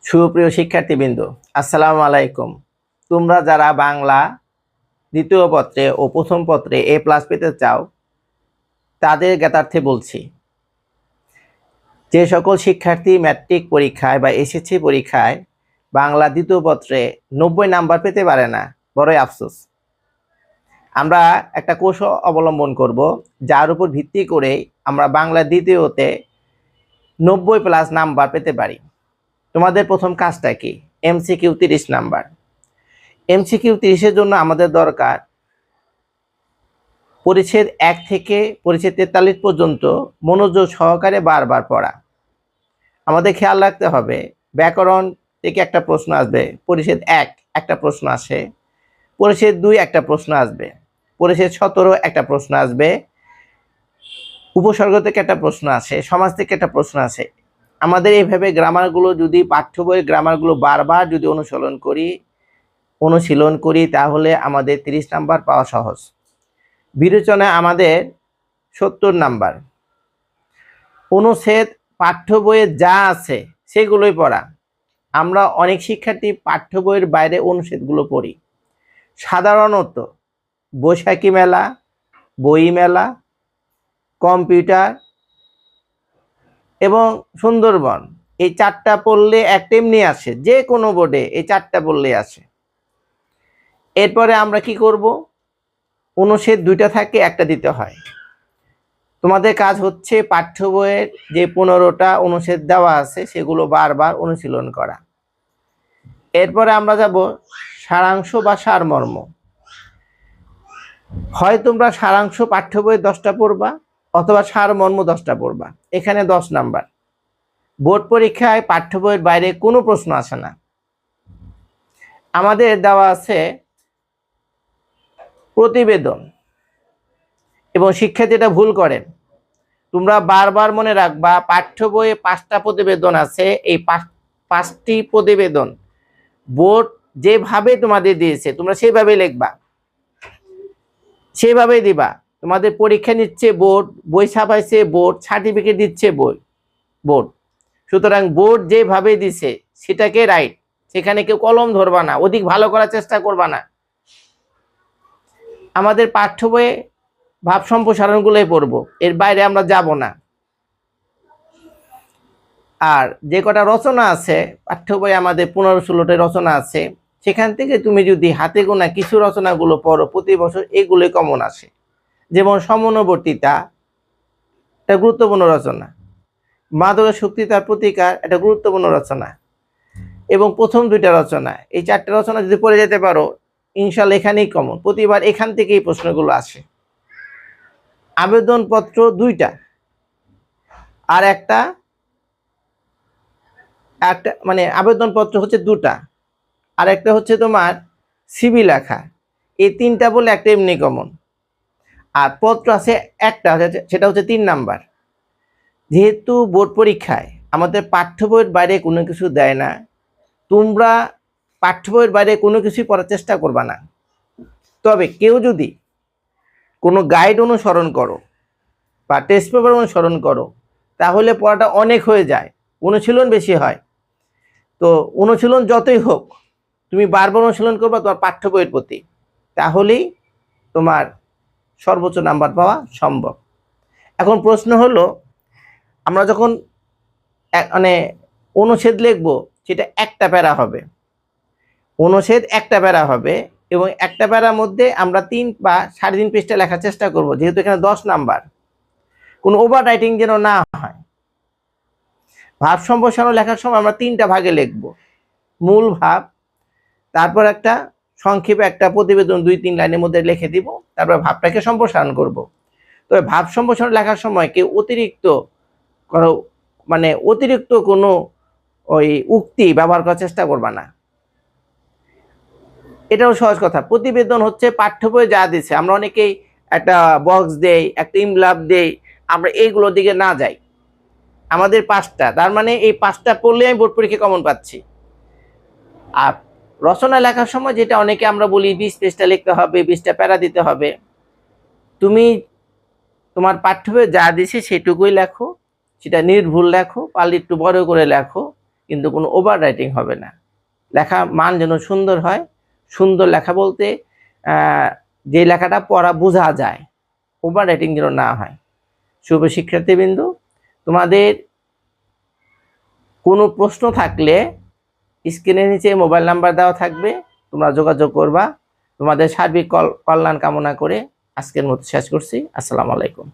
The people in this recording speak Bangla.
সুপ্রিয় শিক্ষার্থীবৃন্দ, আসসালামু আলাইকুম। তোমরা যারা বাংলা দ্বিতীয় পত্রে ও প্রথম পত্রে A+ পেতে চাও তাদের জ্ঞাতার্থে বলছি, যে সকল শিক্ষার্থী ম্যাট্রিক পরীক্ষায় বা এসএসসি পরীক্ষায় বাংলা দ্বিতীয় পত্রে 90 নাম্বার পেতে পারে না, বড়ই আফসোস। আমরা একটা কৌশল অবলম্বন করব, যার উপর ভিত্তি করে আমরা বাংলা দ্বিতীয়তে 90+ নাম্বার পেতে পারি। তোমাদের প্রথম কাজটা কি? MCQ 30 number. MCQ 30-এর জন্য আমাদের দরকার পরিচ্ছেদ 1 থেকে পরিচ্ছেদ 43 পর্যন্ত মনোযোগ সহকারে বারবার পড়া। আমাদের খেয়াল রাখতে হবে, ব্যাকরণ থেকে একটা প্রশ্ন আসবে, পরিচ্ছেদ 1 একটা প্রশ্ন আসে, পরিচ্ছেদ 2 একটা প্রশ্ন আসবে, পরিচ্ছেদ 17 একটা প্রশ্ন আসবে, উপসর্গ থেকে একটা প্রশ্ন আসে, সমাজ থেকে একটা প্রশ্ন আসে। আমাদের এইভাবে গ্রামারগুলো যদি পাঠ্য বইয়ের গ্রামারগুলো বারবার যদি অনুশীলন করি তাহলে আমাদের 30 নাম্বার পাওয়া সহজ। বিবেচনায় আমাদের 70 নাম্বার। অনুচ্ছেদ পাঠ্য বইয়ে যা আছে সেগুলোই পড়া। আমরা অনেক শিক্ষার্থী পাঠ্য বইয়ের বাইরে অনুচ্ছেদগুলো পড়ি। সাধারণত বৈশাখী মেলা, বই মেলা, কম্পিউটার এবং সুন্দরবন, এই 4টা পড়লে একটা এমনি আসে, যে কোনো বোর্ডে এই 4টা পড়লে আসে। এরপরে আমরা কি করব? অনুচ্ছেদ 2টা থাকে, একটা দিতে হয়। তোমাদের কাজ হচ্ছে পাঠ্য বইয়ের যে 15টা অনুচ্ছেদ দেওয়া আছে সেগুলো বারবার অনুশীলন করা। এরপরে আমরা যাব সারাংশ বা সারমর্ম। হয় তোমরা সারাংশ পাঠ্য বইয়ের 10টা পড়বা অথবা সারমর্ম 10টা পড়বা। এখানে 10 নাম্বার। বোর্ড পরীক্ষায় পাঠ্য বইয়ের বাইরে কোনো প্রশ্ন আসে না। আমাদের দেওয়া আছে প্রতিবেদন, এবং শিক্ষার্থীরা ভুল করেন। তোমরা বারবার মনে রাখবা, পাঠ্য বইয়ে 5টা প্রতিবেদন আছে। এই 5টি প্রতিবেদন বোর্ড যেভাবে তোমাদের দিয়েছে তোমরা সেভাবেই লিখবা, সেভাবেই দিবা। তোমাদের পরীক্ষা নিচ্ছে বোর্ড, বই ছাপাইছে বোর্ড, সার্টিফিকেট দিচ্ছে বোর্ড। সুতরাং বোর্ড যেভাবে দিছে সেটাকে রাইট, সেখানে কেউ কলম ধরবা না, অধিক ভালো করার চেষ্টা করবা না। আমাদের পাঠ্য বইয়ে ভাব সম্প্রসারণগুলোই পড়বো, এর বাইরে আমরা যাব না। আর যে কটা রচনা আছে পাঠ্য বই, আমাদের 15-16টা রচনা আছে, সেখান থেকে তুমি যদি হাতে গোনা কিছু রচনাগুলো পড়ো প্রতি বছর, এগুলোই কমন আসে। যেমন সমনবর্তিতা, এটা গুরুত্বপূর্ণ রচনা। মাদকের শক্তি তার প্রতিকার, এটা গুরুত্বপূর্ণ রচনা। এবং প্রথম 2টা রচনা, এই 4টা রচনা যদি পড়ে যেতে পারো ইনশাল্লাহ এখানেই কমন, প্রতিবার এখান থেকেই প্রশ্নগুলো আসে। আবেদনপত্র 2টা, আর একটা মানে আবেদনপত্র হচ্ছে 2টা, আর একটা হচ্ছে তোমার সিভি লেখা। এই 3টা বলে একটা এমনি কমন। আর পত্র আছে একটা, সেটা হচ্ছে 3 নাম্বার। যেহেতু বোর্ড পরীক্ষায় আমাদের পাঠ্য বইয়ের বাইরে কোনো কিছু দেয় না, তোমরা পাঠ্য বইয়ের বাইরে কোনো কিছুই পড়ার চেষ্টা করবা না। তবে কেউ যদি কোনো গাইড অনুসরণ করো বা টেস্ট পেপার অনুসরণ করো তাহলে পড়াটা অনেক হয়ে যায়, অনুশীলন বেশি হয়। তো অনুশীলন যতই হোক, তুমি বারবার অনুশীলন করবা তোমার পাঠ্য বইয়ের প্রতি, তাহলেই তোমার সর্বোচ্চ নাম্বার পাওয়া সম্ভব। এখন প্রশ্ন হলো, আমরা যখন মানে অনুচ্ছেদ লিখবো সেটা একটা প্যারা হবে, অনুচ্ছেদ একটা প্যারা হবে, এবং একটা প্যারার মধ্যে আমরা 3 বা 3.5 পৃষ্ঠা লেখার চেষ্টা করব, যেহেতু এখানে 10 নাম্বার। কোনো ওভার রাইটিং যেন না হয়। ভাব সম্প্রসারণ লেখার সময় আমরা 3টা ভাগে লিখব, মূল ভাব, তারপর একটা সংক্ষেপে একটা প্রতিবেদন 2-3 লাইনের মধ্যে লিখে দিব, তারপর ভাবটাকে সম্প্রসারণ করব। তবে ভাব সম্প্রসারণ লেখার সময় কেউ অতিরিক্ত কোনো ওই উক্তি ব্যবহার করার চেষ্টা করবা না। এটাও সহজ কথা। প্রতিবেদন হচ্ছে পাঠ্য বইয়ে যা দিচ্ছে, আমরা অনেকেই একটা বক্স দেই, একটা ইমলাপ দেই, আমরা এইগুলোর দিকে না যাই। আমাদের 5টা, তার মানে এই 5টা পড়লে আমি বোর্ড পরীক্ষায় কমন পাচ্ছি। আর রচনা লেখার সময় যেটা অনেকে আমরা বলি 20 পৃষ্ঠা লিখতে হবে, 20টা প্যারা দিতে হবে, তুমি তোমার পাঠ্য বইয়ে যা দিছে সেটুকুই লেখো, সেটা নির্ভুল লেখো, পারলে একটু বড় করে লেখো, কিন্তু কোনো ওভার রাইটিং হবে না। লেখা মান যেন সুন্দর হয়। সুন্দর লেখা বলতে যে লেখাটা পড়া বোঝা যায়, ওভার রাইটিং যেন না হয়। শুভ শিক্ষার্থীবৃন্দ, তোমাদের কোনো প্রশ্ন থাকলে স্ক্রিনের নিচে মোবাইল নাম্বার দেওয়া থাকবে, তোমরা যোগাযোগ করবা। তোমাদের সার্বিক কল্যাণ কামনা করে আজকের মতো শেষ করছি। আসসালামু আলাইকুম।